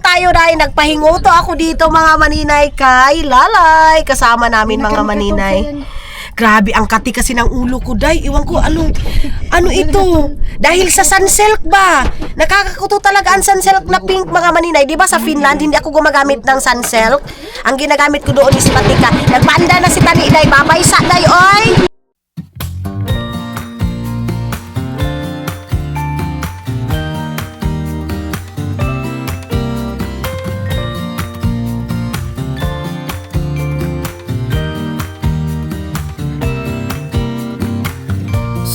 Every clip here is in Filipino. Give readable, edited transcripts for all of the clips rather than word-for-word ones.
tayo dahil nagpahinguto ako dito mga maninay kay Lalay. Kasama namin mga maninay. Grabe, ang kati kasi ng ulo ko, day. Iwan ko, ano ito? Dahil sa sunsilk ba? Nakakakuto talaga ang sunsilk na pink, mga maninay. Diba sa Finland, hindi ako gumagamit ng sunsilk. Ang ginagamit ko doon is patika. Nagpaanda na si Tani, day. Babay sa, day, oy!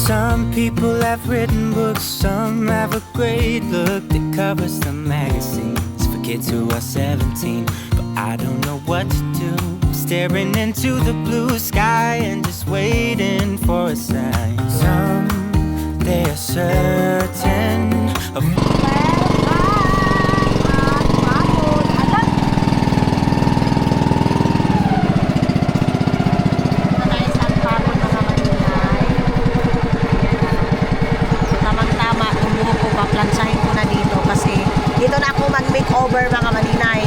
Some people have written books, some have a great look that covers the magazines for kids who are 17. But I don't know what to do, staring into the blue sky and just waiting for a sign. Some, they are certain of plansahin ko na dito kasi dito na ako mag-makeover mga maninay.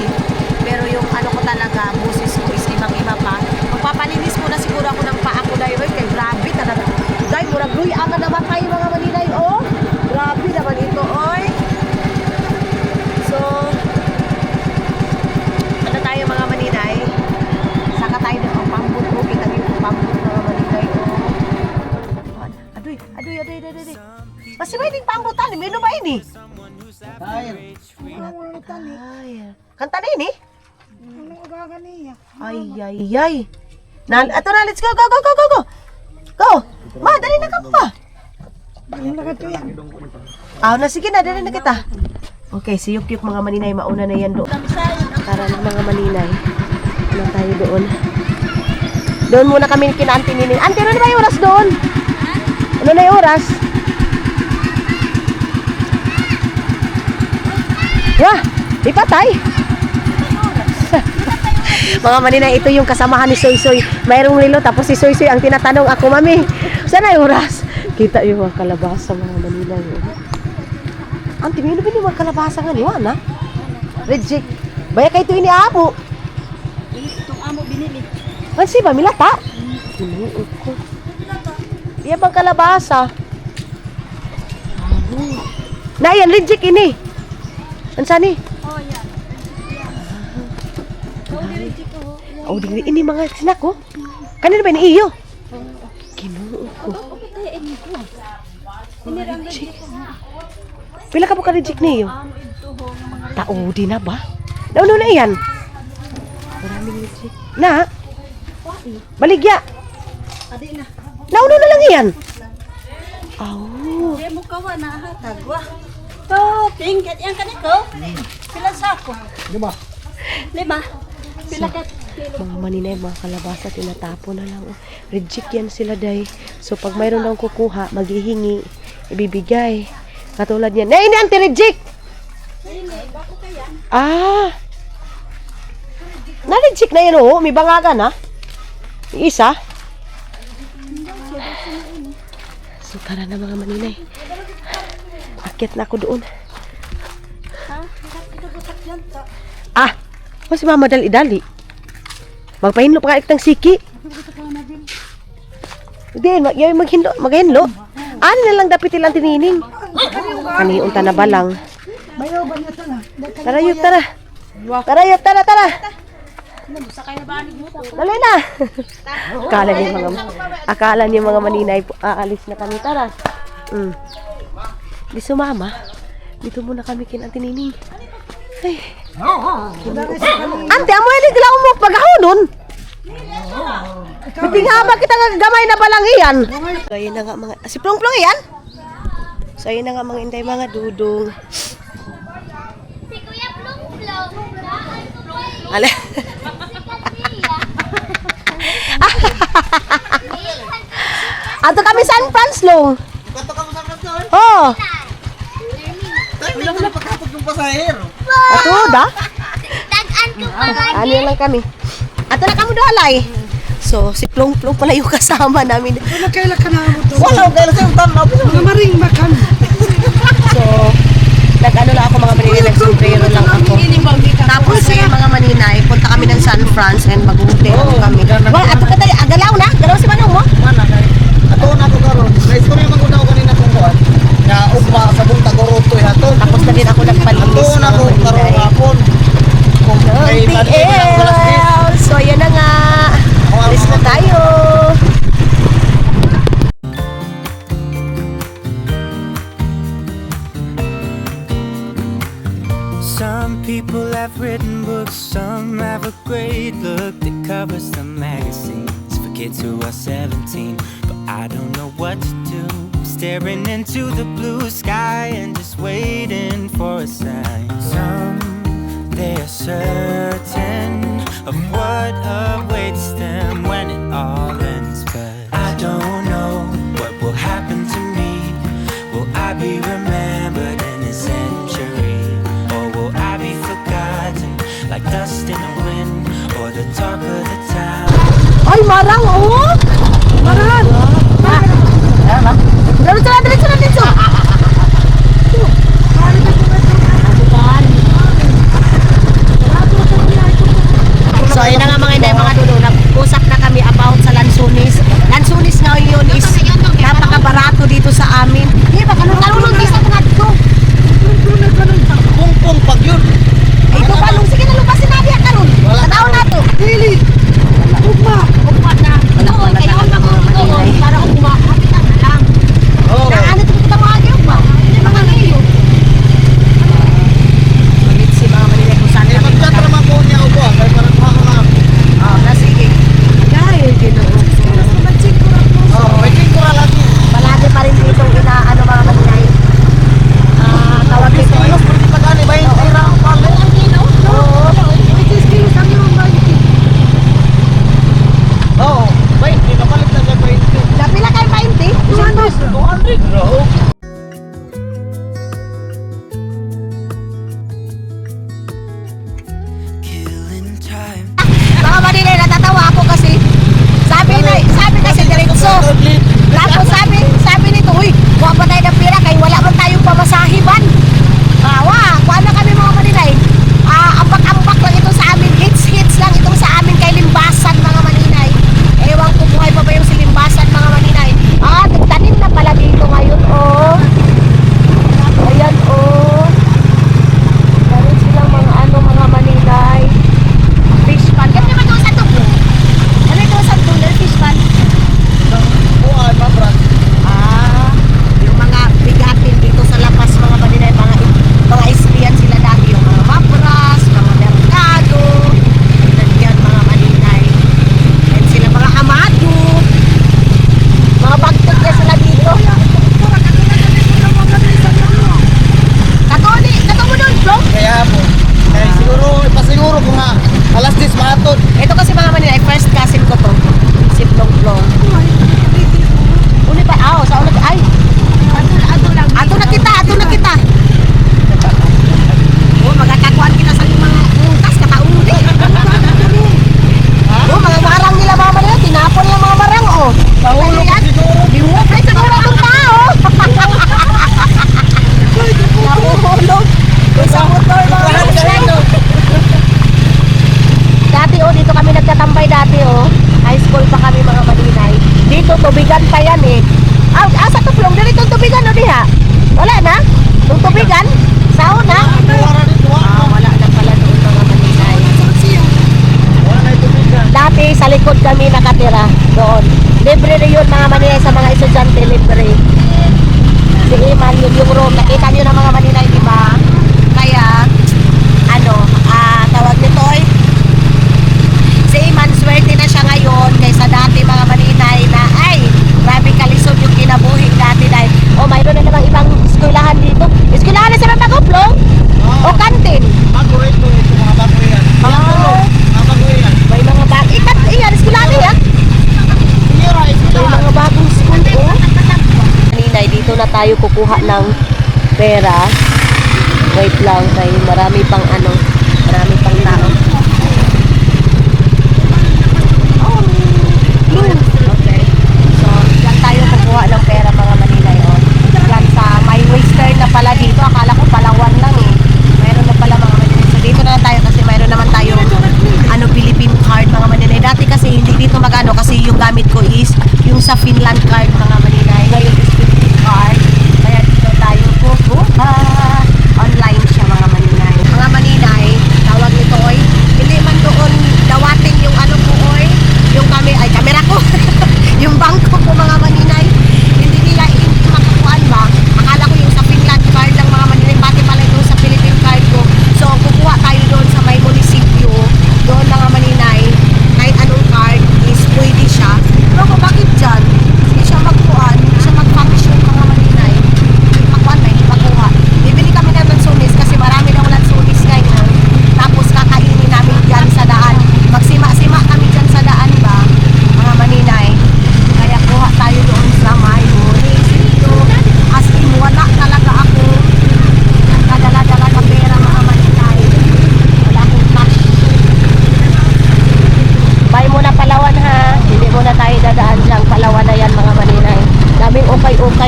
Pero yung ano ko talaga, busis ko is ibang-iba pa. Magpapalinis muna siguro ako ng paa ko dahil kay grabe talaga. Dahil murag luya ka naman kayo mga maninay, oh. Grabe naman ito, oy. So, ano tayo mga maninay? Saka tayo ng pambut ko. Kita yung pambut mga maninay, oh. Aduy. Masih may ding pambutan, mino ba ini? Ay, Kanta na ini? ano agaga niya? Ay. Ato na, let's go. Go! Ma, dali na ka mo ba? Dali na ka to yan. Sige na, dali na kita. Okay, si Yukyuk mga maninay, mauna na yan doon. Tara na mga maninay. Ano tayo doon? Doon muna kami kina Auntie Nining. Auntie, ano na ba yung oras doon? Ano na yung oras? Wah, ipatay. Mga maninay, ito yung kasamahan ni Soy Soy. Mayroong lilo, tapos si Soy Soy ang tinatanong ako, Mami, saan na yung oras? Kita yung mga kalabasa, mga maninay. Auntie, may nabili mga kalabasa nga niwa na? Reject. Baya kayo ito iniamo. Itong amo binili. Mansi ba, milata? Sinuot ko. Iya bang kalabasa? Na yan, reject ini. Ansani? Oh, yan. Oh, di ini mga sinak ko. Kanina ba ni iyo? Kinuot ko. Pila ka po ka reject niyo? Tao di na ba? Nauno na yan. Maraming reject. Na? Baligya. Adi na. Nauno na lang yan. Oh. Di mo kawa na hatag wa. To, tingkat yang kaniko. Pila sako? 5. Pila ka kilo? Mga maninay, mga kalabasa, tinatapo na lang. Reject yan sila, day. So, pag mayroon lang kukuha, maghihingi, ibibigay. Katulad yan. Na, ini, anti-reject! Na-reject na yan, oh. May bangaga na. Isa. So, tara na mga maninay. Akyat na ako doon. Mas mama dali-dali. Magpahinlo pa ka iktang siki. Hindi, maghinlo. Ano na lang dapat ilang tinining? Kaniun ta na ba lang? Bayo ba niya tara? Tara, Yuk, tara. Tara. Dali na. Akala niya mga maninay, aalis na kami. Tara. Di sumama. Dito muna kami Auntie Nining. Ay. Ante, amo yung naglaw mo pag-ahonon. Hindi nga ba kita gamay na balang iyan? So, ayun na nga mga... Si Plong-Plong iyan? So, ayun na nga mga inday, mga dudong. Si Kuya Plong-Plong. Ale. Ato kami San Francisco. Kanto ka mo sa kanto eh. Oh. Wala ko na pagkatog ng pasahero. Ato da? Tagaan ko pa lagi. Ano lang kami. Ato na kamo dalay. So, si Plong-Plong pala yung kasama namin. Wala kaila ka na mo to. Wala ko kailan sa'yo tanaw. Mga maring makan. So, nag-ano lang ako mga manila, nag-sombrero lang ako. San France and mag-hotel kami. Wala, ato ka tayo, galaw na? Galaw si Manong mo? Mana kay. Ato na ko karon. Guys, ko na yung maguna ko kanina kung kuan. Nga ugma sa buong Tagoroto hato. Tapos na din ako nagpalinis. Ato na ko karon hapon. Kung kay Madrid na ang alas 10. So, yan na nga. Alis na tayo. Some people have written books, some have a great look that covers the magazines for kids who are 17. But I don't know what to do, staring into the blue sky and just waiting for a sign. Some, they are certain of what awaits them when it all ends. But I don't know what will happen to me. Will I be remembered in a century? Or will I be forgotten like dust in the wind or the talk of the town? Ay, marang, oh! Marang! Diretso na, diretso! So, ayun na nga mga inday, mga dulo. Nag-usap na kami about sa Lansunis. Lansunis nga yun is napakabarato dito sa amin. Di ba? Kanong isa nga dito. Pungpung pag yun. Ay, ito pa, sige na lupasin natin yan, karon. Kataon na to. Dili. Ugma na. Oo, kayo ang mag-uwi. Para ugma. Kapitan na lang. Oh. Ano ito kita mga agyo ba? Hindi mga ngayon. Malit si mga Manila kung saan Eh kami magchat naman ko niya ubo. Kay parang mga na sige. Dahil ginoo. oh, may tingkura lagi. Palagi pa rin dito inaano mga Manila. Tawag dito. Ayos pwede pa gani ba yung tira ang pala? Oo. Oo. Bay, di na balik na siya bay. Napila kayo painti? 200 bro. Killing time. Mga Manila, natatawa ako kasi sabi kasi diretso. Tapos sabi nito, uy, kuha pa tayo ng pira kay wala man tayong pamasahiban. Kuha na kami mga Maninay. Ambak-ambak lang ito sa amin. Hits lang itong sa amin kay Limbasan mga Maninay. Ewan ko buhay pa ba yung si Limbasan mga Maninay. Nagtanim na pala dito ngayon, oh. Ayan, oh. Meron silang mga Maninay. Fish pan. Ganyan naman doon sa tubo. Ano ito sa tubo? Fish pan? Buwan, mabras. Yung mga bigatin dito sa lapas mga Maninay, mga isbiyan sila dati, yung mga mapras, mga merkado, nandiyan mga Maninay. And sila mga amado, mga bagtot na sila dito. Kato mo doon, bro? Kaya po. Kaya siguro, ipasiguro ko nga. Alas 10 mahatod. Ito kasi mga Maninay, first cousin ko to. Si Plong. Uli pa, sa ulit, ay. Ato na kita. Magkakakuan kita sa mga utas, katauli. Mga marang nila mga Manila, tinapon nila mga marang, oh. Pahulo ko siguro. Liwag ay siguro itong tao. Nahulog. Sa motor mga Manila. Dati, dito kami nagtatambay dati, High school pa kami mga Maninay. Dito, tubigan pa yan, eh. Sa tuplong, dito tubigan, diha? Wala na? Yung tubigan? Sao na? Wala dito. Wala na pala doon mga Maninay. Wala na ito bigan. Dati sa likod kami nakatira doon. Libre rin yun mga Maninay sa mga estudyante, libre. Si Iman, yung room, nakita nyo ng mga Maninay, di ba? Kaya, tawag nito si Iman, swerte na siya ngayon kaysa dati mga Maninay na, grabe kalisod yung kinabuhi dati dahil, mayroon na namang ibang eskwelahan dito. Eskwelahan na sa Mataguplong? O kantin? Bago ito mga bago yan. Mga bago yan. May mga bagong, iyan, eskwelahan yan. May mga bagong school, Maninay, dito na tayo kukuha ng pera. Wait lang, may marami pang tao. Okay. So, dyan tayo kukuha ng pera mga Maninay, Dyan sa may western na pala dito. Akala ko Palawan lang, Mayroon na pala mga Maninay. So, dito na tayo kasi mayroon naman tayong Pilipino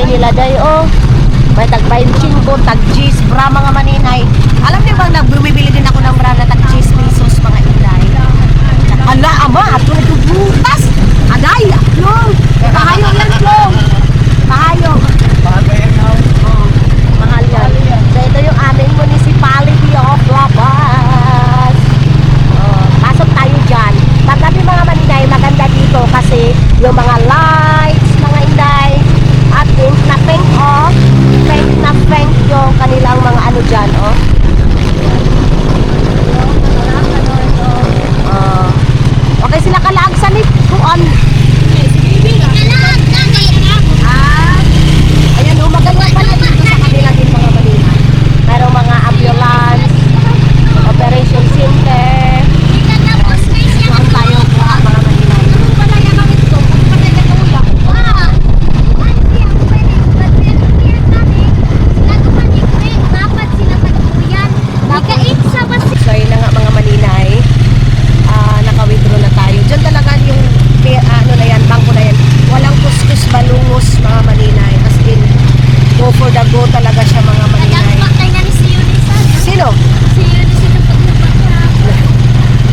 nila day, oh. May tag 25, tag cheese, bra mga maninay. Alam niyo bang bumibili din ako ng bra na tag cheese pesos mga inday. Ala, ama, ato na butas. Aday, long. Pahayo yan, long. Pahayo. Oh, mahal yan. So, ito yung aming municipality of Labas. Oh, pasok tayo dyan. Paggabi mga maninay, maganda dito kasi yung mga lights, mga inday, at pink na pink, oh. Pink na pink yung kanilang mga ano dyan, oh. Okay sila kalaag sa nituan. Ayan, maganda pala dito sa kanila din mga maninay. Merong mga ambulance, operation center. Doon tayo mga maninay. So yun na nga mga maninay. Naka-withdraw na tayo. Diyan talaga yung ano na yan, bangko na yan. Walang kuskus balungos mga maninay. As in, go for the go talaga siya mga maninay. Sino?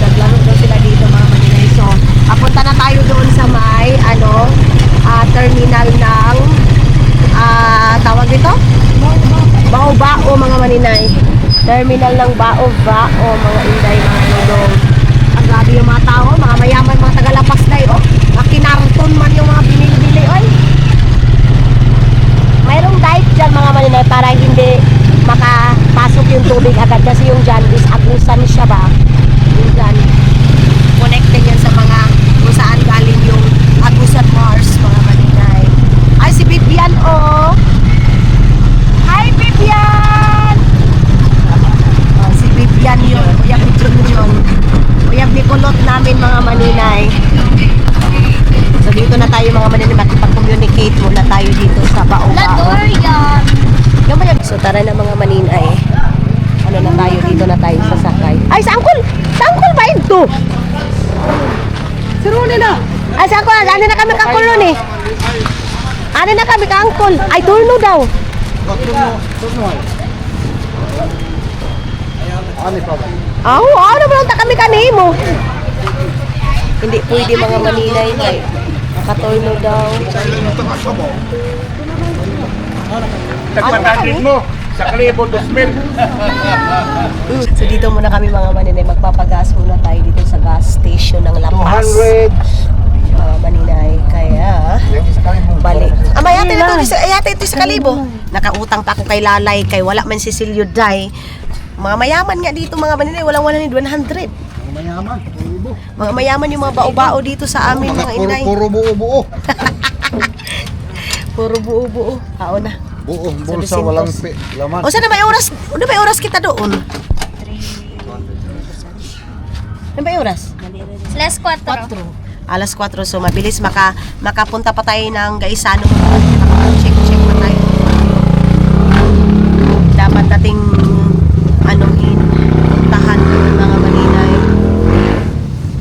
Naglaro daw sila dito mga maninay. So, papunta na tayo doon sa may terminal ng tawag dito? Bao-bao mga maninay. Terminal ng Bao-bao mga inday mga nodong. Ang grabe yung mga tao, mga mayaman, mga tagalapas na oh. Makinarton man yung mga binili-bili oy. Mayroong dive dyan mga maninay para hindi makapasok yung tubig agad kasi yung dyan is agusan siya ba? Yung dyan connected yan sa mga kung saan galing yung agusan Mars mga maninay. Ay si Bibian oh. Hi Bibian! Si Bibian yun, Kuya Bijon. Kuya Bikolot namin mga maninay. So dito na tayo mga maninay, makipag-communicate muna tayo dito sa Bao-bao. Yung ba yan? So tara na mga maninay. Ano na tayo, dito na tayo sasakay. Ay, sa angkol! Sa angkol ba ito? Si Ronnie na! Ay, sa angkol, ano na kami kakulo ni? Ano na kami ka-angkol? Ay, turno daw. Ano ba lang kami kanimo? Hindi pwede mga maninay kay nakaturno daw. Tagpatagin mo sa Kalibo 2000. So dito muna kami mga maninay, magpapagas muna tayo dito sa gas station ng La Paz. 200. Mga maninay, kaya Yung isa kami mo. balik. Amay, yate ito sa Kalibo. Nakautang pa ako kay Lalay, kay wala man si Silio Day. Mga mayaman nga dito mga maninay, walang 100. Mayaman. Mga mayaman yung mga bao-bao dito sa amin mga inay. Puro buo-buo. Puro buo-buo. Kao na. Buong Sa bulsa, 200. walang laman. O saan na may oras? Ano may oras kita doon? Ano may oras? Last 4. Alas 4. So mabilis makapunta pa tayo ng Gaisano. Check na tayo. Dapat nating puntahan mga maninay.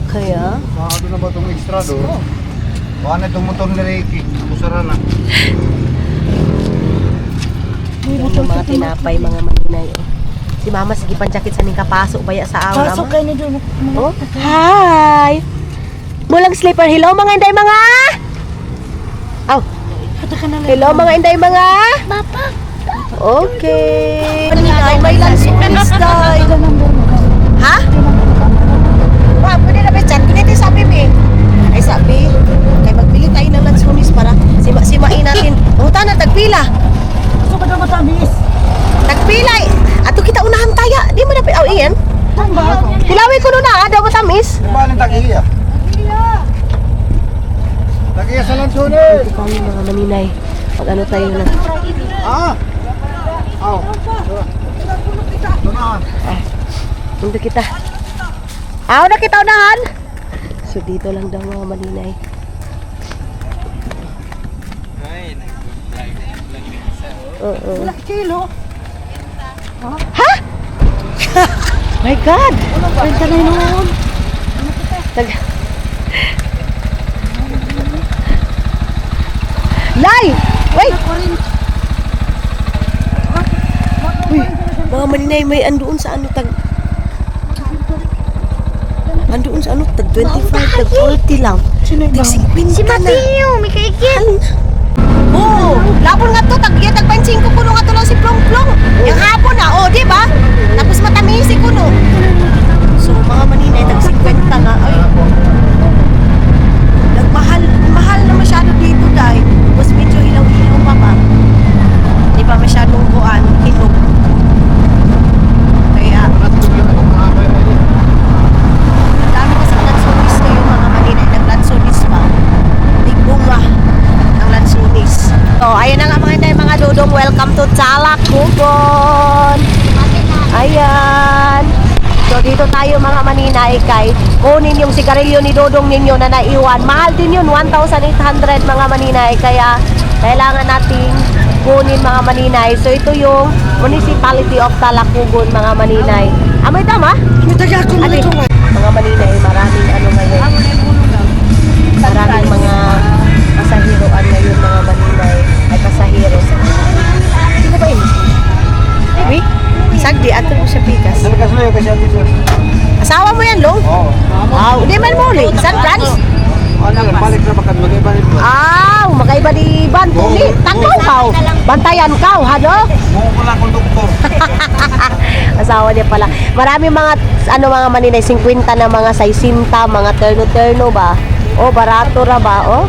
Kaya Ano na ba itong extra do? Baka na itong motor ni Ricky. Kusara na. yung mga tinapay mga maninay. Oh. Si Mama sige panjakit sa ning kapasok baya sa awa. Pasok kayo na doon. Oh, hi. Mulang sleeper. Hello mga inday mga. Aw. Hello mga inday mga. Papa. Okay. May lunch is day. Ha? Ma, pwede na ba chat? Pwede sabi mi. Ay sabi, kay magbili tayo ng lunch homies para simain natin. Uta na tagpila. Pasok ka na matamis. Tagpila. Ato kita unahan taya. Di mo na iyan. Tilawi ko na daw matamis. Ba ang tagiya? Tagiya sa lansunin. Tayo mga maninay. Pag ano tayo na. Ah! Aw. Tunahan. Punta kita. Aw na kita unahan. So dito lang daw mga maninay. Oo. Kilo. Ha? My God! Kwenta na yun. Lay! Wait! maninay, may andoon sa ano tag... Andoon sa ano tag 25, tag 40 lang. Tag 50 Si na. Mateo, may kaikit. Oo, labon nga to, tag 25 kuno nga to lang si Plong Plong. Yung hapon na, oh, di ba? Tapos matamis si kuno. So, mga maninay, tag 50 nga. Ay, mahal na masyado dito, dahil. Tapos medyo ilaw-ilaw pa ba? Di ba masyadong buwan, hinog. Kaya, ang dami kasi lansonis ngayon, mga maninay, naglansonis pa. Bunga ng lansunis. So, ayan na nga mga dodong. Welcome to Chalak, Bugon. Ayan. So, dito tayo mga maninay kay kunin yung sigarilyo ni Dodong ninyo na naiwan. Mahal din yun, 1,800 mga maninay. Kaya, kailangan nating kunin mga maninay. So, ito yung Municipality of Talakpugon mga maninay. May tama? Mga maninay, maraming ano ngayon. Maraming mga pasahiroan ngayon mga maninay ay pasahero. Sino ba yun? Maybe? Sagdi, ato mo siya pikas. Asawa mo yan, Long? Oo. Hindi man mo ulit. San Franz? Balik na bakit mag-ibalik mo. Magkaiba di Bantuli. Takaw kaw. Bantayan kaw, hano? Mukha ko lang kung doktor. Asawa niya pala. Marami mga, mga maninay, 50 na mga 60, mga terno-terno ba? Oh, barato ra ba? Oh.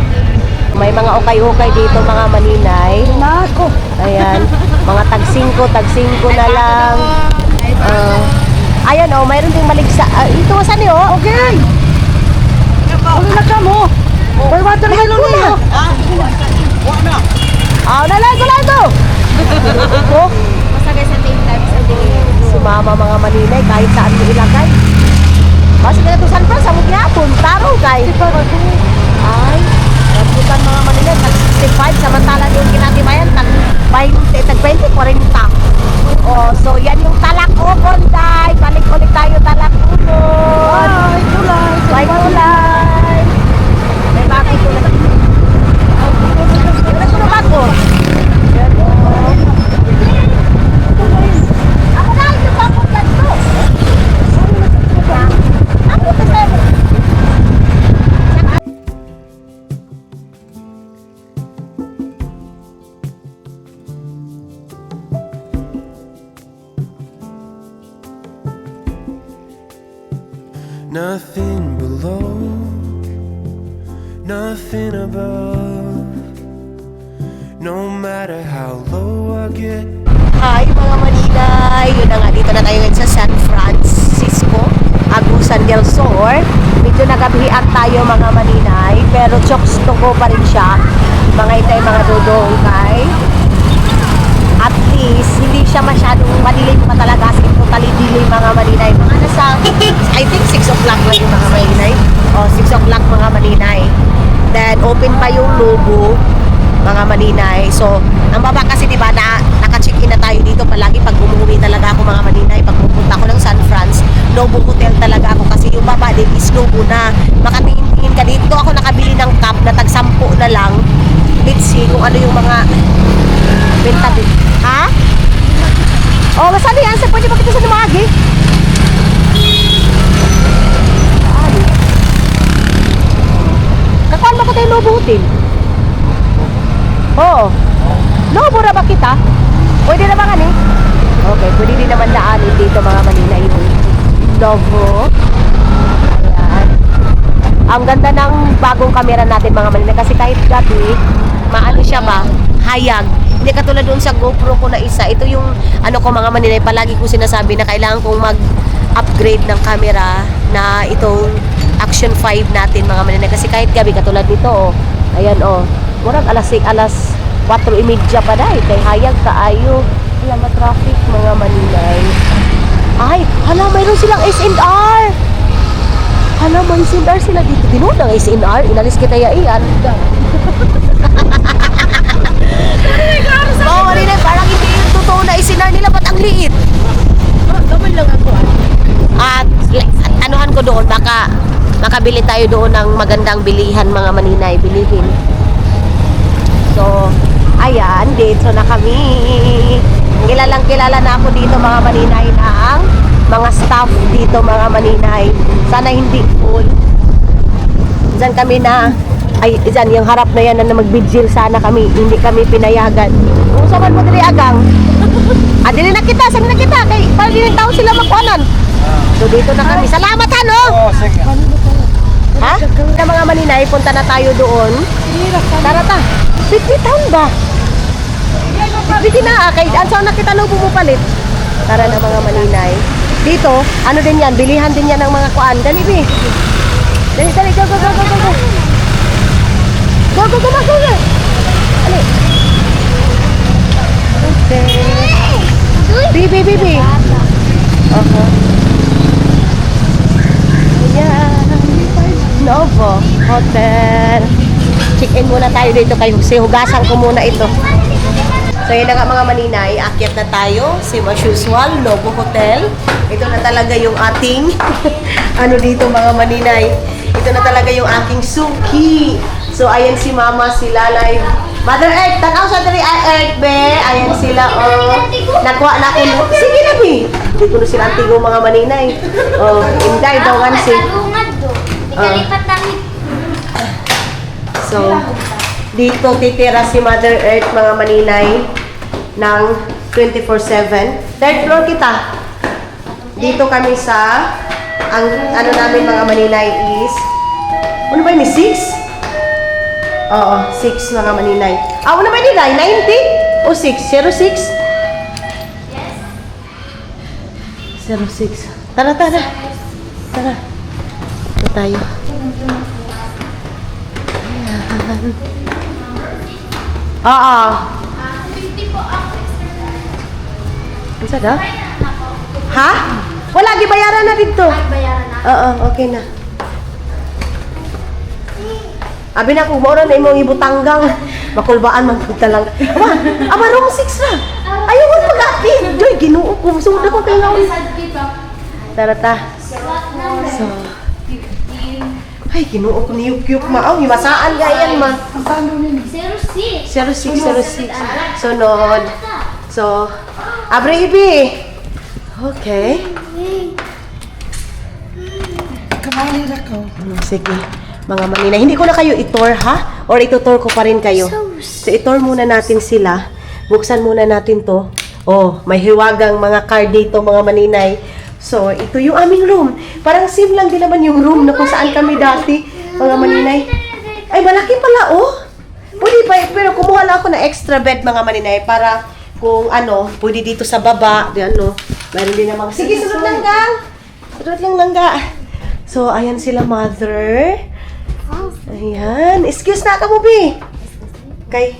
May mga ukay-ukay dito mga maninay. Nako. Ayan. Mga tag 5 na lang. Ayan oh, mayroon ding maligsa. Ito saan niyo? Okay. Ano na ka mo? May water melon niya. Nalago. Oh. Masagay sa 10 times a day. Si mama mga maninay kahit saan mo ilagay. Kasi na ito San Franz, sa Mugyapon, taro kay. Ay, rambutan mga maninay, tag 65, samantala yung kinatimayan, tag 20, 40. Oh, so yan yung Talakpugon, day. Balik ulit tayo Talakpugon. Bye, kulay. May bagay kulay. Yung nasunog ako. Yan, oh. Ako na, yung bakot yan to. Ako na sa'yo. Nothing below, nothing above. No matter how low I get. Hi mga maninay! Yun na nga, dito na tayo ngayon sa San Francisco, Agusan del Sur. Medyo nagabihan tayo mga maninay, pero chokes to go pa rin siya. Mga itay, mga dodong kay. At least, hindi siya masyadong madilim pa talaga. As in, totally dilim mga maninay. Mga nasa, I think 6 o'clock na yung mga maninay. O, 6 o'clock mga maninay. Then, open pa yung Lobo, mga maninay. So, ang baba kasi diba na naka-check-in na tayo dito palagi pag umuwi talaga ako mga maninay. Pag pupunta ako ng San Franz, Lobo Hotel talaga ako kasi yung baba din is Lobo na. Makatingin-tingin ka dito. Ako nakabili ng cup na tag 10 na lang. Let's see kung ano yung mga benta din. Ha? Oh, masabi yan. Sa pwede ba kita sa lumagi? Kakaan ba ko tayo Lobo Hotel? Oo. Lobo na ba kita? Pwede na ba nga ni? Okay, pwede din naman daanin dito mga maninay yung Lobo. Ayan. Ang ganda ng bagong camera natin mga maninay kasi kahit gabi, maano siya ba? Hayag. Hindi katulad doon sa GoPro ko na isa. Ito yung ano ko mga maninay, palagi ko sinasabi na kailangan kong mag-upgrade ng camera na itong Action 5 natin mga maninay. Kasi kahit gabi katulad nito, oh. Ayan oh. Murag alas 4:30 pa dahil kay hayag kaayo. Wala ma-traffic mga maninay. Ay, hala mayroon silang S&R. Hala may S&R sila dito. Tinood ng S&R. Inalis kita iyan. Oo, maninay, parang hindi yung totoo na S&R nila. Ba't ang liit? Gamay lang ako. At anuhan ko doon, baka makabili tayo doon ng magandang bilihan mga maninay, bilihin. So, Ayan, dito na kami. Kilalang kilala na ako dito mga maninay ng mga staff dito mga maninay. Sana hindi full. Diyan kami na, ay diyan yung harap na yan na mag-vigil sana kami. Hindi kami pinayagan. Kung saan mo dili agang. Dili na kita, saan na kita? Kay, para din tao sila magkuhanan. So dito na kami. Salamat ha no? Oh, sige. Ha? Na mga maninay, punta na tayo doon. Tara ta. Bitbitan ba? Bitbitin na kay ansaw na kita no bumupalit. Tara na mga maninay. Dito, ano din yan, bilihan din yan ng mga kuan. Dali bi. Dali, dali, go, go, go, go, go. Go, go, go, go, go. Dali. Okay. Bibi, bibi. Ayan. Novo Hotel. Check-in muna tayo dito kay Jose. Hugasan ko muna ito. So yun na nga mga maninay, akyat na tayo. Same as usual, Novo Hotel. Ito na talaga yung ating ano dito mga maninay. Ito na talaga yung aking suki. So ayan si Mama, si Lalay. Mother Earth, tanaw sa dali Earth, be. Ayan sila, oh. Nakuha na ako. Sige na, be. Hindi ko na sila antigo mga maninay. Oh, Inday, daw si. So, dito titira si Mother Earth mga maninay ng 24/7. Third floor kita. Dito kami sa ang ano namin mga maninay is ano ba ni 6? Oo, 6 mga maninay. Ano ba nila? 90 o 6? 06? Yes. 06. Tara, tara. Tara. Ito tayo. Ayan. Oo. 50 po ang extra. Ano sa da? Ha? Wala, di bayaran na dito. Ay, bayaran na. Oo, okay na. Abi na kung maura na imong ibutanggang. Makulbaan man punta lang. Aba, room 6 na. Ayaw mo mag-api. Joy, ginuo ko. Suda ko kayo ngayon. Tara ta. So. Ay, ginuo ko ni Yukyuk ma. Oh, himasaan nga yan ma. 06. 06. Sunod. So, abre ibi. Okay. Sige. Mga maninay. Hindi ko na kayo i-tour ha? Or itutour ko pa rin kayo. So, i-tour muna natin sila. Buksan muna natin to. Oh, may hiwagang mga card dito mga maninay. So, ito yung aming room. Parang same lang din naman yung room na kung saan kami dati, mga maninay. Ay, malaki pala, oh. Pwede pa, pero kumuha lang ako ng extra bed, mga maninay, para kung ano, pwede dito sa baba, di ano, mayroon din namang, sige, sunod lang gang. Sunod lang langga. So, ayan sila, mother. Ayan. Excuse na ka mo, Bi. Kay,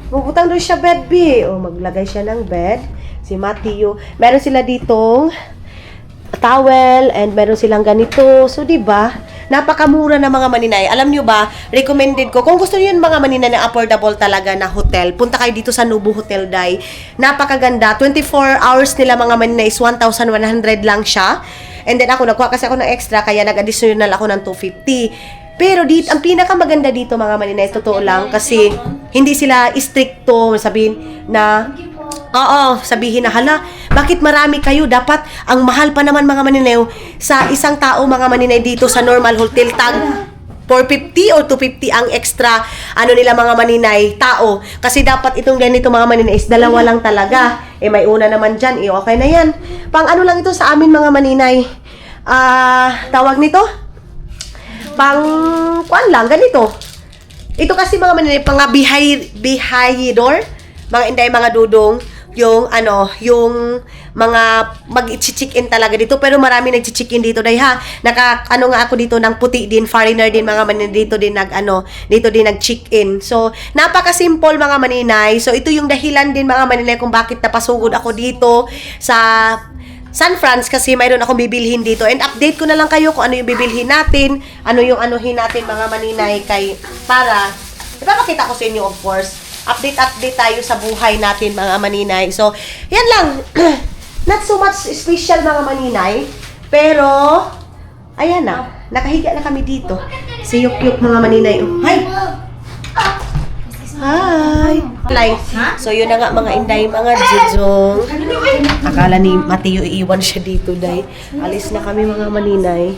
mabutang doon siya bed, Bi. O, maglagay siya ng bed. Si Matthew. Meron sila ditong towel and meron silang ganito. So, di ba? Napakamura na mga maninay. Alam nyo ba, recommended ko, kung gusto nyo yung mga maninay na affordable talaga na hotel, punta kayo dito sa Novo Hotel Day. Napakaganda. 24 hours nila mga maninay is 1,100 lang siya. And then ako, nagkuha kasi ako ng extra, kaya nag-additional ako ng 250. Pero dito, ang pinakamaganda dito mga maninay, totoo lang, kasi hindi sila stricto, sabihin na, oo, sabihin na, hala, bakit marami kayo? Dapat, ang mahal pa naman mga maninay, sa isang tao mga maninay dito sa normal hotel, tag 450 or 250 ang extra, ano nila mga maninay, tao. Kasi dapat itong ganito mga maninay is dalawa lang talaga. Eh, may una naman dyan, eh, okay na yan. Pang ano lang ito sa amin mga maninay, tawag nito? Kuan lang, ganito. Ito kasi mga maninay, mga bihayidor, mga inday, mga dudong, yung ano, yung mga mag-check-in talaga dito, pero marami nag-check-in dito dahil ha, ano nga ako dito ng puti din, foreigner din mga maninay, dito din dito din nag-check-in. So, napaka-simple mga maninay. So, ito yung dahilan din mga maninay kung bakit napasugod ako dito sa San Franz, kasi mayroon akong bibilhin dito. And update ko na lang kayo kung ano yung bibilhin natin, ano yung anuhin natin mga maninay, para ipapakita ko sa inyo, of course. Update tayo sa buhay natin mga maninay. So, yan lang. Not so much special mga maninay, pero ayan na. Nakahiga na kami dito. Si Yukyuk mga maninay. Hi! Hi! So yun na nga mga inday, mga jijong. Akala ni Mateo iiwan siya dito, day. Alis na kami mga maninay.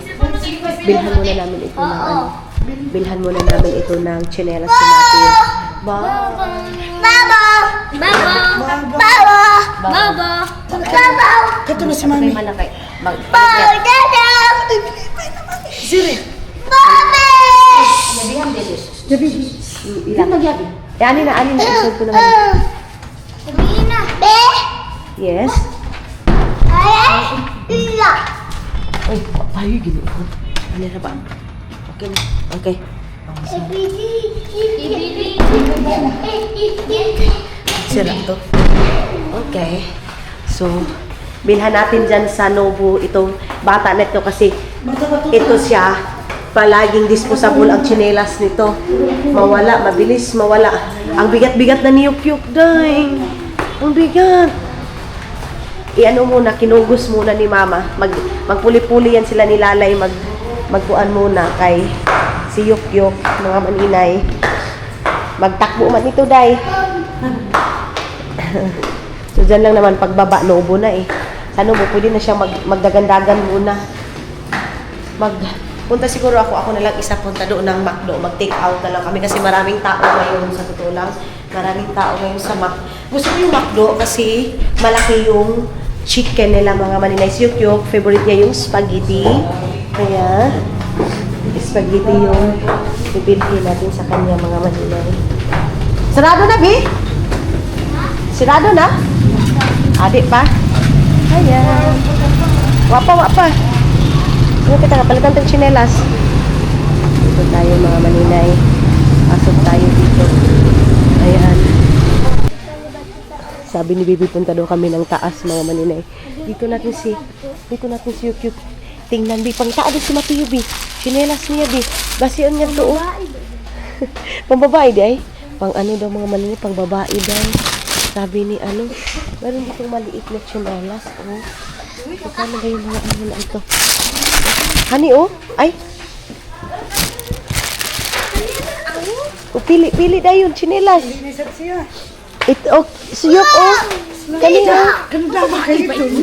Bilhan muna namin ito ng ano. Bilhan muna namin ito ng tsinelas si Mateo. Ito na si Mami. Malakay. Siri. Ilan nagyabi? Ani na, isod ko naman. Yes? Ay, tayo gini. Ano na ba? Okay na. Okay. Sira to. Okay. So, bilhan natin dyan sa Nobu itong bata na ito kasi ito siya. Palaging disposable ang tsinelas nito. Mawala, mabilis mawala. Ang bigat-bigat na niyuk-yuk, day. Ang bigat. Iano muna, kinugos muna ni Mama. Magpuli-puli yan sila ni Lalay. Magpuan muna kay si Yuk-Yuk, mga maninay. Magtakbo man ito, day. So, dyan lang naman pagbaba, Nobo na eh. Sa Nobo, pwede na siya magdagandagan muna. Punta siguro ako na lang isa punta doon ng McDo. Mag-take out na lang kami kasi maraming tao ngayon sa totoo lang. Maraming tao ngayon sa Gusto ko yung McDo kasi malaki yung chicken nila mga maninay. Si Yuk-Yuk, favorite niya yung spaghetti. Kaya, spaghetti yung pipiliin natin sa kanya mga maninay. Sarado na, Bi? Sarado na? Adik pa? Ayan. Wapa. Ano kita nga, palitan ng tsinelas. Dito tayo mga maninay. Pasok tayo dito. Ayan. Sabi ni Bibi, punta daw kami ng taas mga maninay. Dito natin si Yuk-Yuk. Tingnan, Bi. Pang tao si Mateo, Bi. Tsinelas niya, Bi. Basian niya to. Pang babae, di ay? Pang ano daw mga maninay, pang babae daw. Sabi ni ano, meron ditong maliit na tsinelas. Oh. Kano ba yung mga ano na ito? Hani, oh? Ay! Oh, pili na yun, tsinelas. Ito, oh, siyok, oh. Kanina. Ganda ba kayo ito?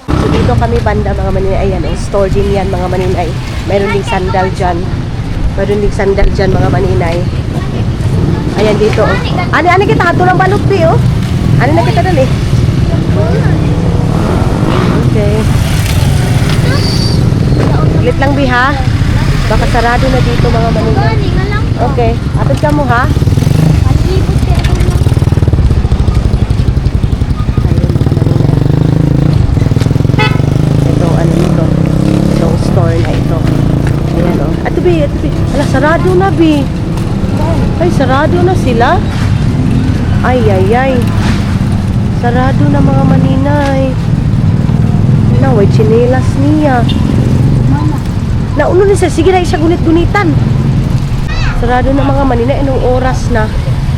So, dito kami banda, mga maninay. Ayan, oh, store din yan, mga maninay. Mayroon ding sandal dyan. Mga maninay. Ayan, dito, oh. Ano kita, hato lang balot, oh. Ano na kita dali? Okay. Ulit lang, Bi, ha? Baka sarado na dito, mga maninay. Okay. Atod ka mo, ha? Ayun, mga maninay. Ito, ano nito? Itong store na ito. Ayan, oh. Ato, Bi. Ala, sarado na, Bi. Ay, sarado na sila. Ay. Sarado na, mga maninay. Naway, tsinelas niya. Nauno na siya. Sige na, siya gunit-gunitan. Sarado na, mga maninay. Anong oras na?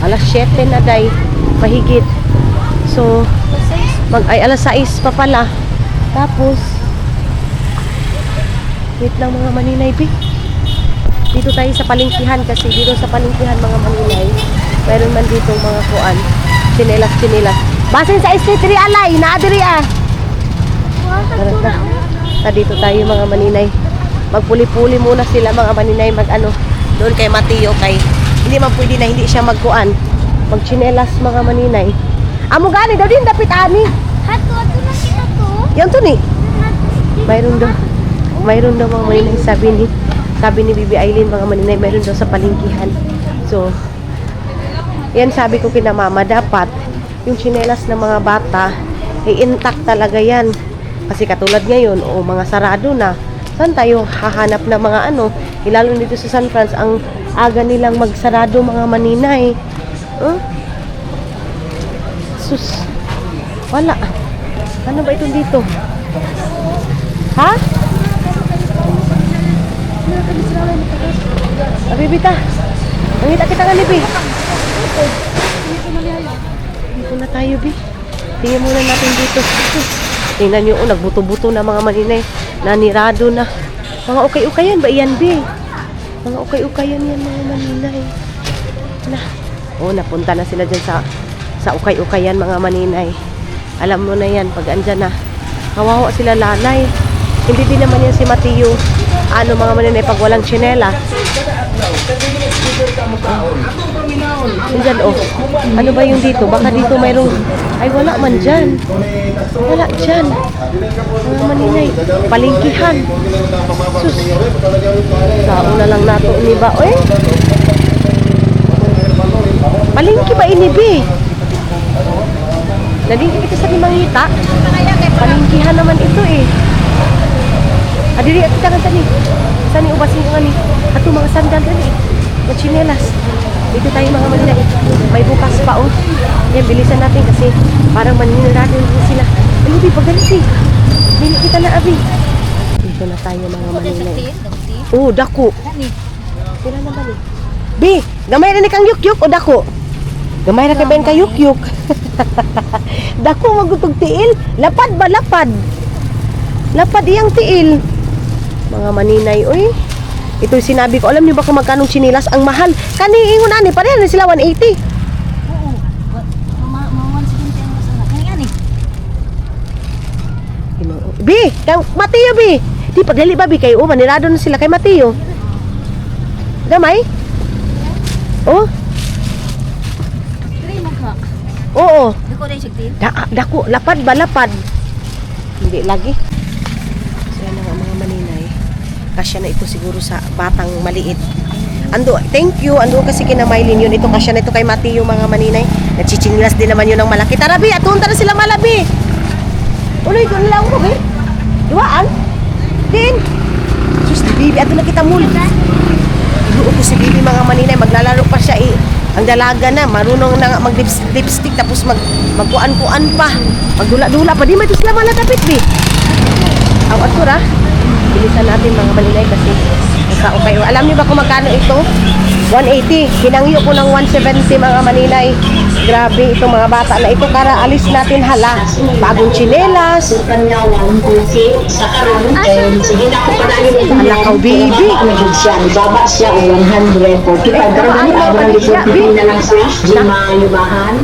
Alas 7 na, day. Mahigit. So, alas 6 pa pala. Tapos, wait lang, mga maninay, Bi. Dito tayo sa palengkihan kasi dito sa palengkihan, mga maninay, meron man dito mga kuan. Tsinelas. Basin sa street ri alay, naadiri ah. Dito tayo, mga maninay. Magpuli-puli muna sila, mga maninay, doon kay Mateo kay hindi man pwede na hindi siya magkuan. Magtsinelas, mga maninay. Amo gani daw din dapit ani. Hato na kita to. Yan to ni. Mayroon daw mga maninay, sabi ni Bibi Aileen, mga maninay, mayroon daw sa palengkihan. So, yan sabi ko kina Mama, dapat yung tsinelas ng mga bata intact talaga yan. Kasi katulad ngayon, mga sarado na. Saan tayo hahanap na mga lalo dito sa San Franz, ang aga nilang magsarado, mga maninay. Sus. Wala. Ano ba ito dito? Ha? Bibita. Nangita kita nga, Bi. Dito na tayo, Bi. Tingnan muna natin dito. Tingnan nyo, nagbuto-buto na, mga maninay. Nanirado na. Mga ukay-ukayan ba iyan, Bi? Mga ukay-ukayan yan mga maninay. Na. Oh, napunta na sila dyan sa ukay-ukayan mga maninay. Alam mo na yan, pag andyan na. Kawawa sila lalay. Hindi din naman yan si Mateo. Ano mga maninay, pag walang tsinela. Diyan, oh. Ano ba yung dito? Baka dito mayroong... Ay, wala man dyan. Wala dyan. Mga maninay, palingkihan. Sus. Sao na lang nato ni ba? Oy. Palingki ba ini, Bi? Nalingki kita sa limangita. Palingkihan naman ito eh. Adiri at kita tani. Sani ubasin ko ni. Ato mga sandal rin eh. Mga chinelas. Dito tayo mga maninay. May bukas pa oh. Yan, bilisan natin kasi parang maninirado rin sila. Ano Bi, pagalit eh. Dili kita na Abi. Dito na tayo mga maninay. Oh, dako. Sila naman eh. Bi, gamay na ni kang yukyuk o dako? Gamay na kay Ben kang yukyuk. Dako magutog tiil. Lapad ba? Lapad. Lapad iyang tiil. Mga maninay, oy. Ito yung sinabi ko. Alam niyo ba kung magkanong chinilas? Ang mahal. Kani ingon ani, pareho na sila 180. Oo. Mawan sa kinti ang masama. Kani ani. Bi, kang Mateo Bi. Di pagali ba Bi kay manirado na sila kay Mateo. Gamay? Oh, Diri mo ka. oo. Dako dai sigtin. Dako, lapad ba? Lapad. Hindi lagi. Sila na nga mga maninay. Kasya na ito siguro sa batang maliit. Ando, thank you. Ando kasi kina Mylene yun. Ito kasya na ito kay Mateo mga maninay. Nagchichinglas din naman yun ng malaki. Tara Bi, atunta na sila malabi. Uloy, doon lang mo Bi. Duwaan. Din. Sus, di Bibi, ato na kita mul. Iluo ko si Bibi mga maninay. Maglalaro pa siya eh. Ang dalaga na, marunong na nga mag-lipstick tapos magkuan-kuan pa. Magdula-dula pa. Di mo ito sila malatapit Bi. Awat ko ra. Bilisan natin mga maninay kasi nasa okay. Alam niyo ba kung magkano ito? 180. Hinangyo ko ng 170 mga maninay. Grabe itong mga bata na ito. Kara alis natin hala. Bagong tsinelas. Alakaw baby. Baba siya o 145. Pero ganun, ang liputin na lang siya. Gimayubahan.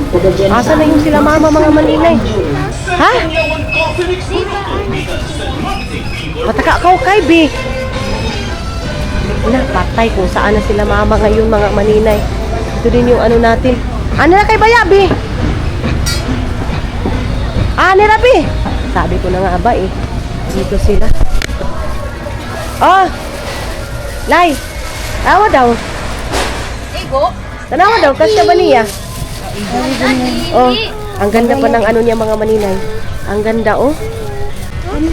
Asa na yung sila mama mga maninay? Ha? Mataka ka kay Bi. Na, patay kung saan na sila mama ngayon mga maninay. Ito din yung ano natin. Ano na kay Baya, Bi? Ano na, Bi? Sabi ko na nga ba eh. Dito sila. Oh! Lai! Tawa daw. Igo. Tanawa daw, kasya ba niya? Oh, ang ganda pa ng ano niya mga maninay. Ang ganda oh.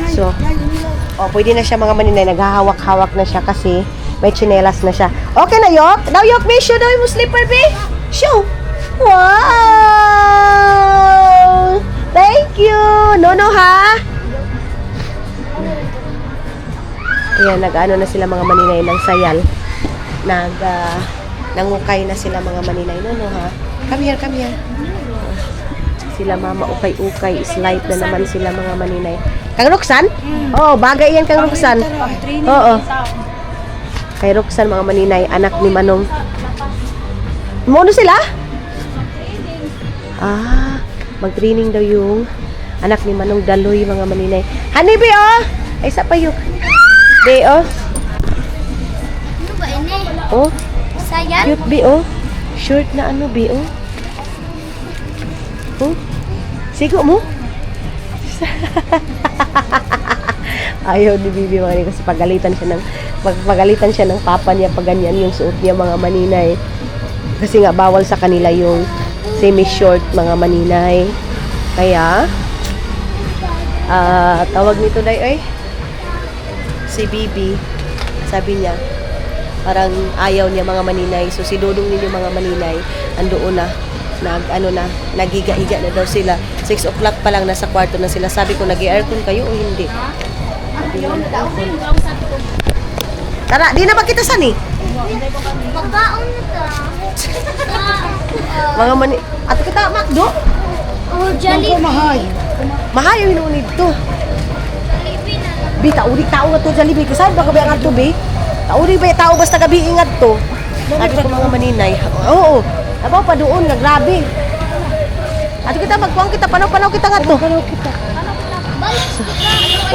So, oh, pwede na siya mga maninay. Naghahawak-hawak na siya kasi may tsinelas na siya. Okay na, Yok? Daw, Yok, may shoe daw yung slipper, Bi? Shoe! Wow! Thank you! No, ha? Ayan, nag-ano na sila mga maninay ng sayal. Nangukay na sila mga maninay. No, ha? Come here. Sila mama ukay-ukay. Slide na naman sila mga maninay. Kang Roxanne? Oo, bagay yan Kang Roxanne. Oo. Kay Roxanne mga maninay, anak ni Manong. Mono sila? Ah, mag-training daw yung anak ni Manong Daloy mga maninay. Honey, Bi, oh! Ay, isa pa yung... Bi, oh. Ano ba ini? Oh, Sayan? cute, Bi, oh. Short na ano, Bi, oh. Oh, sigo mo? Ayaw ni Bibi mga maninay kasi pagalitan siya ng papa niya pag ganyan yung suot niya mga maninay. Kasi nga bawal sa kanila yung semi-short mga maninay. Kaya tawag nito day si Bibi, sabi niya parang ayaw niya mga maninay. So si Dudong ninyo mga maninay andoon na nagiga-higa na daw sila. 6 o'clock pa lang nasa kwarto na sila. Sabi ko, nag-aircon kayo o hindi? Tara, di na ba kita sani? Magbaon na to. Mga mani... At kita, Macdo? Oh, Jollibee. Mahayo yung nunid to. Jollibee na lang. Bi, tao nga to Jollibee. Kasi ba kabayang nga to, Bi? Uri ba yung tao basta gabi ingat to? Sabi ko mga maninay. Oo. Abaw pa doon, nga grabe. Ato kita magkuang kita, panaw-panaw kita nga to.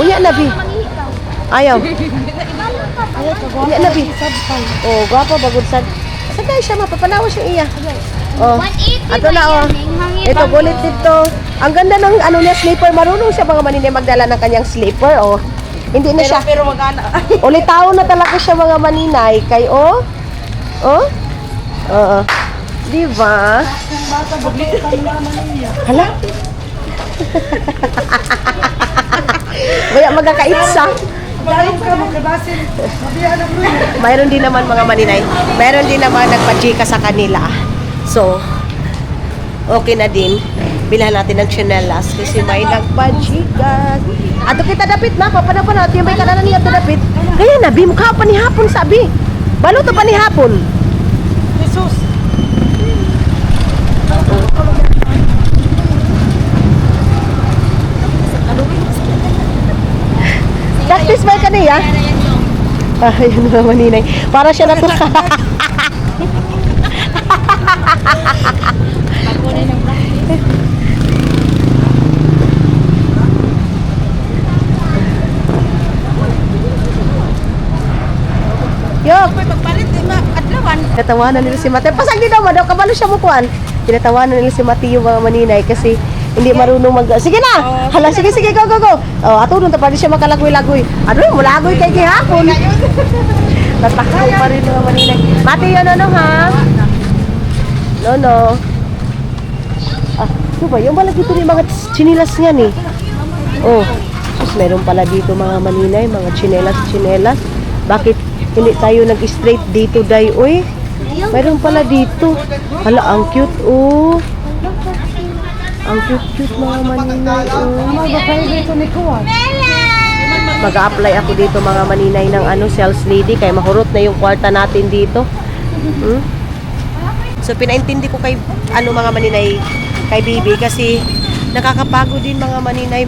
Unya na, Bi. Ayaw. Unya na, Bi. Oh, gwapa, bagod sad. Sagay siya, mapapanawa siya iya. Oh, 180 ato na, oh. Ito, gulit dito. Ang ganda ng ano niya, slipper. Marunong siya mga maninay magdala ng kanyang slipper, oh. Hindi na siya. Pero magana. Ulitaw na talaga siya mga maninay. Kay, oh. Oh? Oo. Di ba? Hala? Kaya magkakaitsa. Mayroon din naman mga maninay. Mayroon din naman nagpa-chika sa kanila. So, okay na din. Bilhan natin ng chinelas kasi may nagpa-chika. Ato kita dapit ma, papanapon natin. May kananan niya ito dapit. Kaya na, Bi, mukha pa ni hapon sabi. Balo to pa ni hapon. Jesus. Practice ba ka niya? Ay, ano naman ninay. Para siya natuka. Yok! Magpalit di ma adlawan. Tinatawanan nila si Mateo. Pasag din naman daw, kabalo siya mukuan. Tinatawanan nila si Mateo mga maninay kasi hindi marunong mag... Sige na! Hala, sige, go, go! Oh, ato doon, tapos siya makalagoy-lagoy. Ano yun, mulagoy kay gihapon. Tatakaw pa rin mga maninay. Mateo, no, ha? No. Ah, ano ba? Yung pala dito yung mga chinilas niya ni. Oh, sus, meron pala dito mga maninay, mga chinelas. Bakit hindi tayo nag-straight dito, day? Uy, meron pala dito. Hala, ang cute, oh. Ang cute mga maninay, oh. Mag-a-apply ako dito mga maninay ng sales lady kaya mahurot na yung kwarta natin dito. So pinaintindi ko kay mga maninay kay Bibi kasi nakakapagod din mga maninay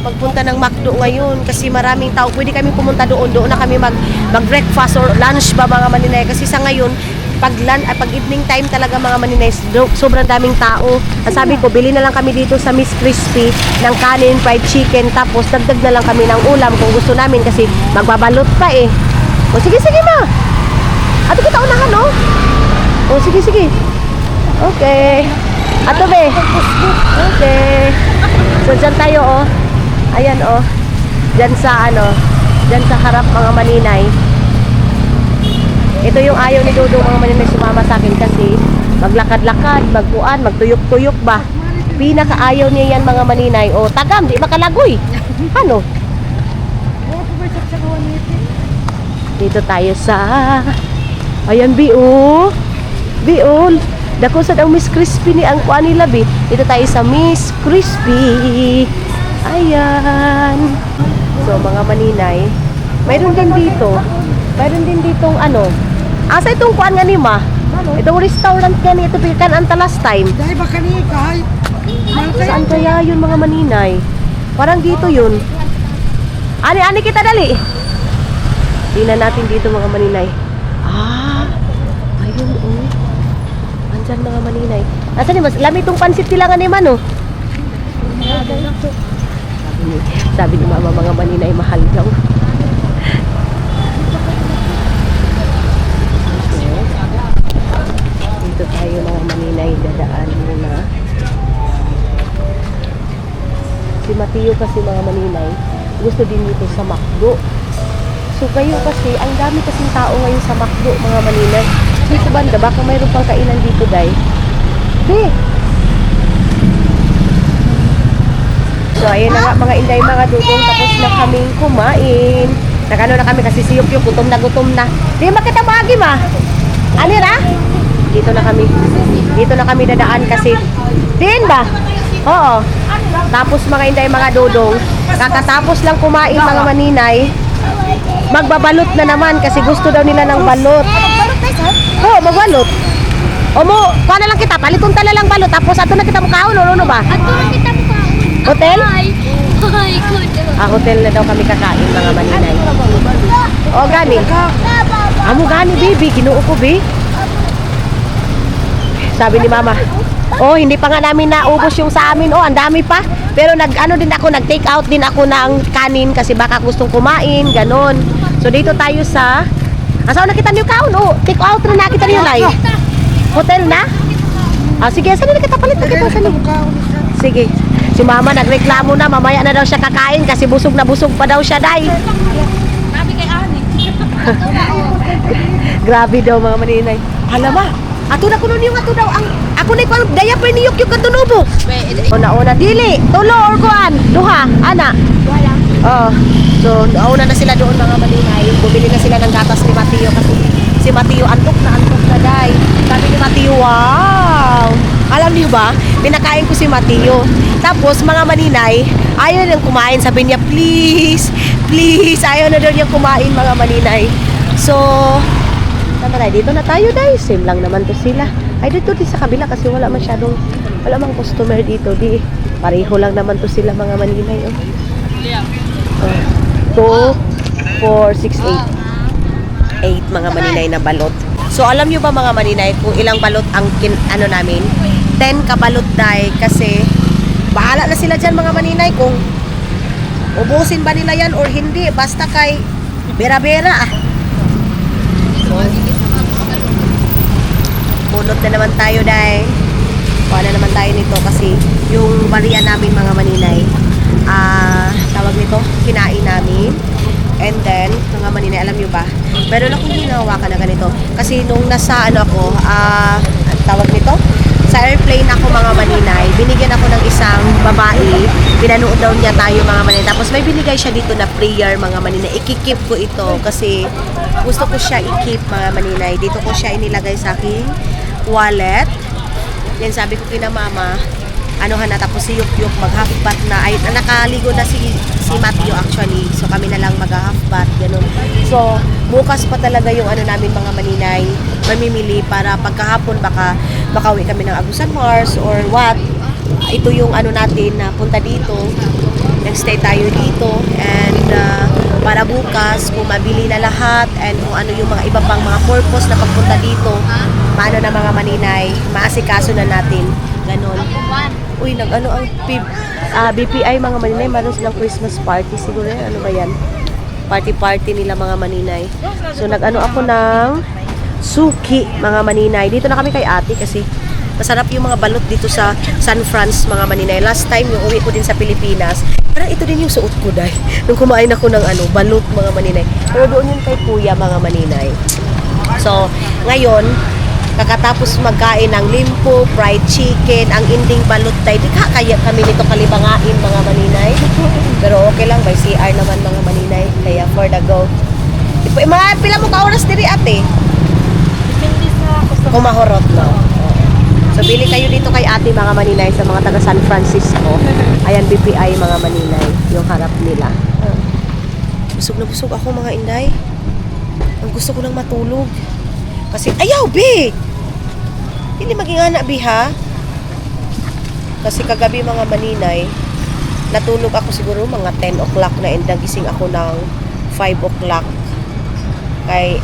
magpunta ng McDo ngayon kasi maraming tao. Pwede kami pumunta doon na kami mag-breakfast or lunch ba mga maninay kasi sa ngayon pag evening time talaga mga maninay sobrang daming tao. Sabi ko bili na lang kami dito sa Miss Crispy ng kanin, fried chicken tapos dagdag na lang kami ng ulam kung gusto namin kasi magbabalot pa eh. O sige ma. Ato kita unahan no? O sige. Okay. Ato be. Okay. So dyan tayo oh. Ayan oh. Dyan sa harap mga maninay. Ito yung ayaw ni Dudong mga maninay sumama sa akin kasi maglakad-lakad, magtuyok-tuyok ba. Pinakaayaw niya yan mga maninay. O tagam, di makalagoy. Ano? Dito tayo sa ayan Biol. Dako sa daw Miss Crispy ni ang kuha nila Bi. Dito tayo sa Miss Crispy. Ayan. So mga maninay, mayroon din ditong asa itong kuan nga ni ma? Itong restaurant nga ni ito pikan anta last time. Dai ba kani kay? Saan kaya yun mga maninay? Parang dito yun. Ani kita dali. Tingnan natin dito mga maninay. Ayun oh. Andyan mga maninay. Asa ni mas lami itong pansit nila nga ni man oh. Sabi ni mama mga maninay mahal daw. Dito tayo mga maninay, dadaan muna. Si Mateo kasi mga maninay, gusto din dito sa McDo. So kayo kasi, ang dami kasing tao ngayon sa McDo mga maninay. Dito banda, baka mayroon pang kainan dito day. So ayun na nga mga inday mga dudong, tapos na kaming kumain. Nagano na kami kasi siyok gutom na. Di makitabagi ma. Anira? Dito na kami dadaan kasi din ba? Oo. Tapos mga inday mga dudong, kakatapos lang kumain mga maninay, magbabalot na naman kasi gusto daw nila ng balot. Oo, magbalot. O mo, kuha na lang kita, paliton tala lang balot, tapos ato na kita mukaon, ano ba? Ato na kita mukha. Hotel? Ay, good. Hotel na daw kami kakain mga maninay. O, gani. Amo gani, baby. Ginoo ko, baby. Sabi ni mama, oh, hindi pa nga namin naubos yung sa amin. Oh, ang dami pa. Pero nag-take out din ako ng kanin kasi baka gustong kumain, ganon. So, dito tayo sa... Asaw nakita niyo kaon? Oh, take out na nakita niyo, Lai. Hotel na? Ah, sige, saan na kita palit na kita? Sige. Si mama nagreklamo na, mamaya na daw siya kakain kasi busog na busog pa daw siya, Day. Grabe daw mga maninay. Halama, ato na kuno niyo ato daw ang ako na ko diaper ni Yukyuk kadto nubo. Una dili, tulo or kuan, duha, ana. Wala. Oh. So, nauna na sila doon mga maninay. Bumili na sila ng gatas ni Mateo kasi si Mateo antok na Day. Sabi ni Mateo, wow. Alam niyo ba, pinakain ko si Mateo. Tapos mga maninay, ayaw nang kumain. Sabi niya, please, ayaw na daw niya kumain mga maninay. So, tama tayo, dito na tayo, Day. Same lang naman to sila. Ay, dito di sa kabila kasi wala mang customer dito. Di, pareho lang naman to sila mga maninay. Oh. 2, 4, 6, 8. 8 mga maninay na balot. So, alam nyo ba mga maninay kung ilang balot ang namin? 10 kabalot, Day. Kasi, bahala na sila dyan mga maninay kung ubusin ba nila yan or hindi. Basta kay bera-bera ah. So, bunot na naman tayo, Day. Kuha na naman tayo nito kasi yung bariya namin mga maninay, tawag nito, kinain namin. And then, mga maninay, alam nyo ba, meron akong ginawa na ganito. Kasi nung nasa, tawag nito, sa airplane ako mga maninay, binigyan ako ng isang babae, pinanood daw niya tayo mga maninay. Tapos may binigay siya dito na prayer mga maninay. Ikikip ko ito kasi gusto ko siya i-keep mga maninay. Dito ko siya inilagay sa aking wallet. Yan sabi ko kina mama, tapos si Yukyuk mag-half bath na, ay nakaligo na si Matthew actually, so kami na lang mag-half bath, ganun. So, bukas pa talaga yung namin mga maninay, mamimili para pagkahapon baka makauwi kami ng Agusan Mars or what. Ito yung natin na punta dito, nag-stay tayo dito, and para bukas kung mabili na lahat and kung ano yung mga iba pang mga purpose na pagpunta dito, paano na mga maninay, maasikaso na natin, ganun. Uy, ang BPI mga maninay, meron silang Christmas party siguro. Ano ba yan? Party nila mga maninay. So, ako ng suki mga maninay. Dito na kami kay ate kasi masarap yung mga balot dito sa San Francisco mga maninay. Last time, yung uwi ko din sa Pilipinas, parang ito din yung suot ko, Day. Nung kumain ako ng balot mga maninay. Pero doon yun kay kuya mga maninay. So, ngayon, kakatapos magkain ng limpo, fried chicken, ang inding balot tayo. Di kaya kami nito kalibangain mga maninay. Pero okay lang, by CR naman mga maninay. Kaya for the go. Mga pila mo ka oras diri ate? Kumahorot no. So bili kayo dito kay ate mga maninay sa mga taga San Francisco. Ayan BPI mga maninay, yung harap nila. Busog na busog ako mga inday. Ang gusto ko nang matulog. Kasi, ayaw, be! Hindi maging anak, be, ha? Kasi kagabi mga maninay, natulog ako siguro mga 10 o'clock na and nagising ako ng 5 o'clock. Kaya,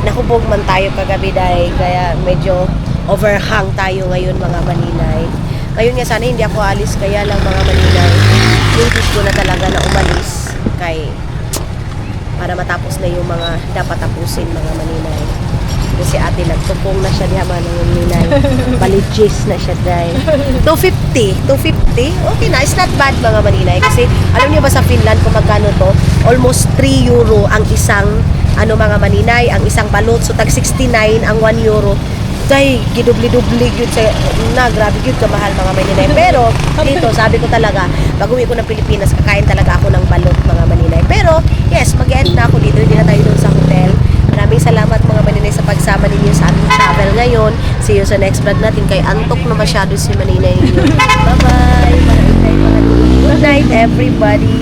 nakubog man tayo kagabi dahil kaya medyo overhang tayo ngayon mga maninay. Ngayon nga sana hindi ako alis, kaya lang mga maninay, hindi ko na talaga na umalis kay para matapos na yung mga dapat tapusin mga maninay. Kasi ate nagtupong na siya diha mga maninay. Baligis na siya dahil. 250. Okay na, it's not bad mga maninay. Kasi alam niyo ba sa Finland kung magkano to? Almost 3 euro ang isang mga maninay, ang isang balot. So tag 69 ang 1 euro. Dahil gidubli-dubli yun grabe yun kamahal mga maninay. Pero dito sabi ko talaga, pag uwi ko ng Pilipinas, kakain talaga ako ng balot mga maninay. Pero yes, mag-end na ako dito, hindi na tayo doon sa hotel. Maraming salamat mga maninay sa pagsama ninyo sa aming travel ngayon. See you sa next vlog natin. Kay antok na masyado si maninay ninyo. Bye-bye! Good night everybody!